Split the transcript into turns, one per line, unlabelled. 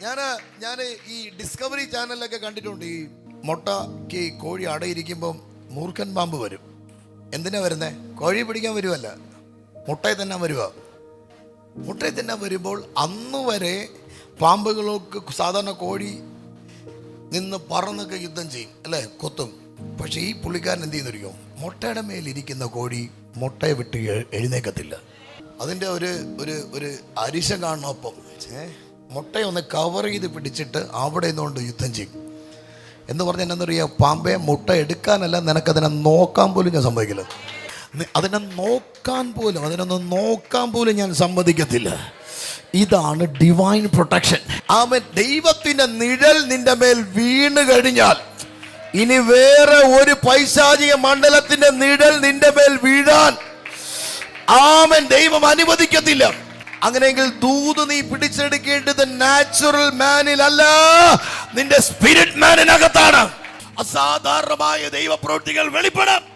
ഞാൻ ഈ ഡിസ്കവറി ചാനലിലൊക്കെ കണ്ടിട്ടുണ്ട്. ഈ മുട്ടയ്ക്ക് കോഴി അടയിരിക്കുമ്പം മൂർഖൻ പാമ്പ് വരും. എന്തിനാ വരുന്നേ? കോഴി പിടിക്കാൻ വരുമല്ല, മുട്ടയിൽ തന്നെ വരുക. മുട്ടയിൽ തന്നെ വരുമ്പോൾ അന്ന് വരെ പാമ്പുകളൊക്കെ സാധാരണ കോഴി നിന്ന് പറന്നൊക്കെ യുദ്ധം ചെയ്യും അല്ലേ, കൊത്തും. പക്ഷെ ഈ പുള്ളിക്കാരൻ എന്ത് ചെയ്യുന്നറിയോ? മുട്ടയുടെ മേലിരിക്കുന്ന കോഴി മുട്ടയെ വിട്ട് എഴുന്നേക്കത്തില്ല. അതിൻ്റെ ഒരു അരിശം കാണണം. ഒപ്പം മുട്ടയെ ഒന്ന് കവർ ചെയ്ത് പിടിച്ചിട്ട് അവിടെ നിന്നുകൊണ്ട് യുദ്ധം ചെയ്യും. എന്ന് പറഞ്ഞാൽ എന്നറിയാം, പാമ്പെ മുട്ട എടുക്കാനല്ല, നിനക്കതിനെ നോക്കാൻ പോലും ഞാൻ സമ്മതിക്കില്ല. അതിനൊന്ന് നോക്കാൻ പോലും ഞാൻ സമ്മതിക്കത്തില്ല. ഇതാണ് ഡിവൈൻ പ്രൊട്ടക്ഷൻ. ആമേൻ. ദൈവത്തിന്റെ നിഴൽ നിന്റെ മേൽ വീണ് കഴിഞ്ഞാൽ ഇനി വേറെ ഒരു പൈശാചിക മണ്ഡലത്തിന്റെ നിഴൽ നിന്റെ മേൽ വീഴാൻ ആമേൻ ദൈവം അനുവദിക്കത്തില്ല. അങ്ങനെയെങ്കിൽ ദൂത് നീ പിടിച്ചെടുക്കേണ്ടത് നാച്ചുറൽ മാനിൽ അല്ല, നിന്റെ സ്പിരിറ്റ് മാനിനകത്താണ്. അസാധാരണമായ ദൈവപ്രവൃത്തികൾ വെളിപ്പെടാം.